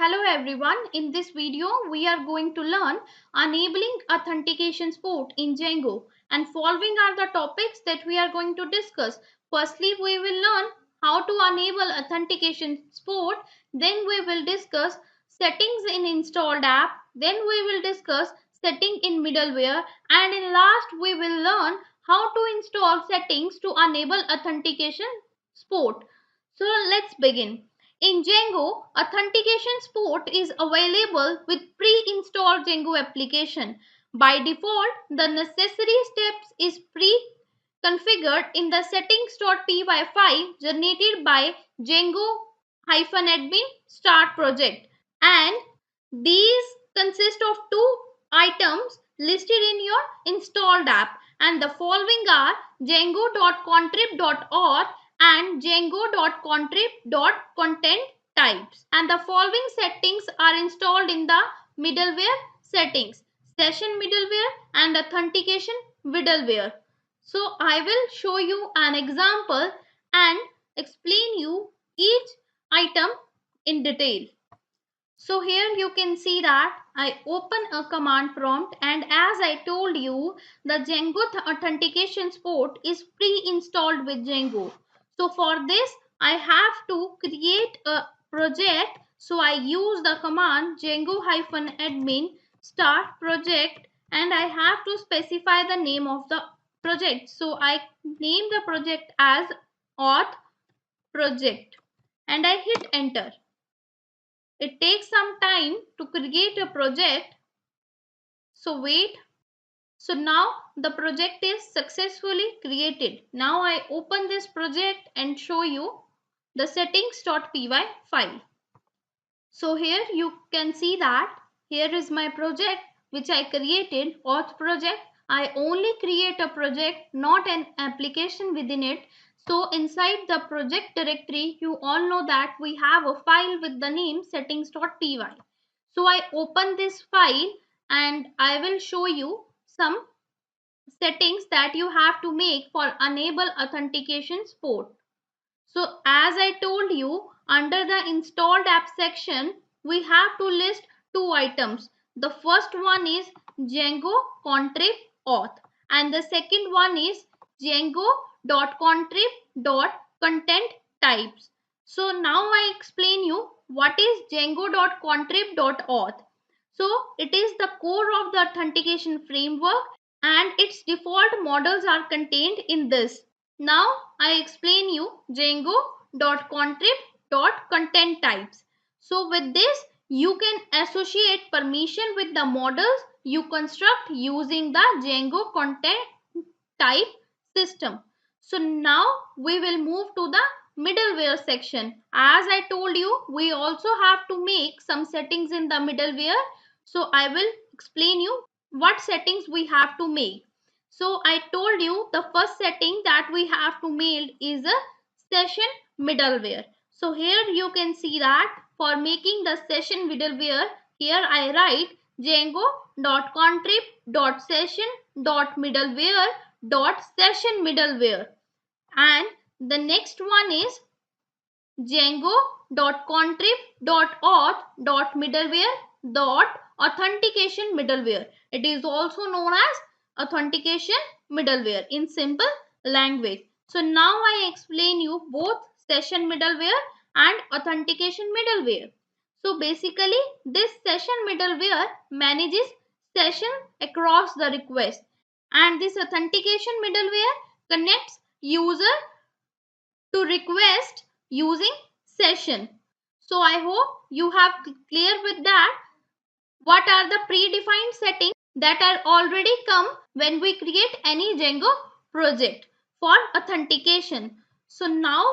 Hello everyone, in this video we are going to learn enabling authentication support in Django, and following are the topics that we are going to discuss. Firstly, we will learn how to enable authentication support, then we will discuss settings in installed app, then we will discuss setting in middleware, and in last we will learn how to install settings to enable authentication support. So let's begin. In Django, authentication support is available with pre-installed Django application. By default, the necessary steps is pre-configured in the settings.py file generated by Django-admin start project, and these consist of two items listed in your installed app, and the following are django.contrib.auth and django.contrib.content types, and the following settings are installed in the middleware settings: session middleware and authentication middleware. So I will show you an example and explain you each item in detail. So here you can see that I open a command prompt, and as I told you, the Django authentication support is pre-installed with Django. So for this I have to create a project. So I use the command Django-admin start project, and I have to specify the name of the project. So I name the project as auth project and I hit enter. It takes some time to create a project, so wait. So now the project is successfully created. Now I open this project and show you the settings.py file. So here you can see that here is my project which I created, auth project. I only create a project, not an application within it. So inside the project directory, you all know that we have a file with the name settings.py. So I open this file and I will show you some settings that you have to make for enable authentication support. So as I told you, under the installed app section, we have to list two items. The first one is Django contrib auth, and the second one is Django.contrib.content types. So now I explain you what is Django.contrib.auth. So it is the core of the authentication framework, and its default models are contained in this. Now I explain you Django.contrib.content types. So with this you can associate permission with the models you construct using the Django content type system. So now we will move to the middleware section. As I told you, we also have to make some settings in the middleware. So I will explain you what settings we have to make. So I told you the first setting that we have to make is a session middleware. So here you can see that for making the session middleware, here I write django.contrib.session.middleware.session middleware, and the next one is django.contrib.auth.middleware.authentication middleware. It is also known as authentication middleware in simple language. So now I explain you both session middleware and authentication middleware. So basically this session middleware manages session across the request, and this authentication middleware connects user to request using session. So I hope you have clear with that what are the predefined settings that are already come when we create any Django project for authentication. So now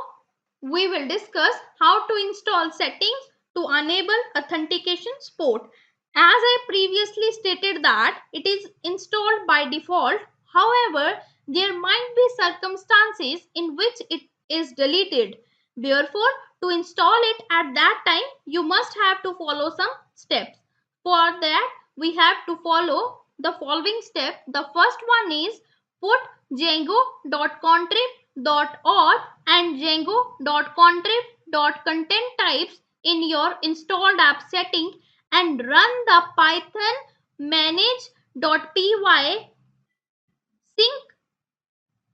we will discuss how to install settings to enable authentication support. As I previously stated that it is installed by default. However, there might be circumstances in which it is deleted. Therefore, to install it at that time, you must have to follow some steps. For that, we have to follow the following step. The first one is put django.contrib.auth and django.contrib.content types in your installed app setting and run the python manage.py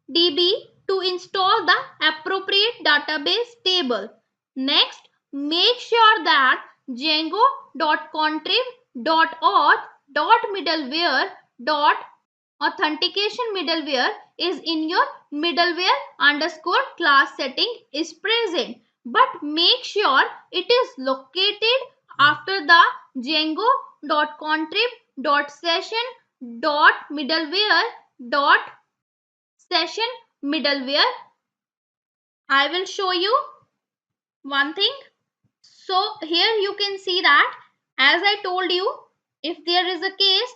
syncdb to install the appropriate database table. Next, make sure that django.contrib.auth.middleware.authentication middleware is in your middleware underscore class setting is present, but make sure it is located after the django.contrib.session.middleware.session middleware. I will show you one thing. So here you can see that, as I told you, if there is a case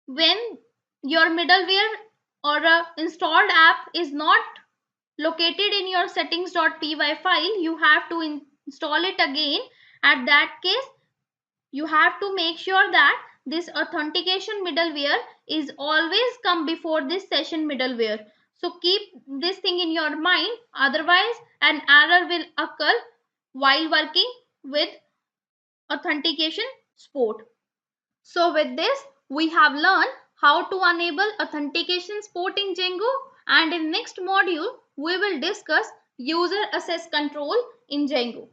when your middleware or a installed app is not located in your settings.py file, you have to install it again. At that case, you have to make sure that this authentication middleware is always come before this session middleware. So keep this thing in your mind, otherwise an error will occur while working with authentication support. So with this, we have learned how to enable authentication support in Django, and in next module we will discuss user access control in Django.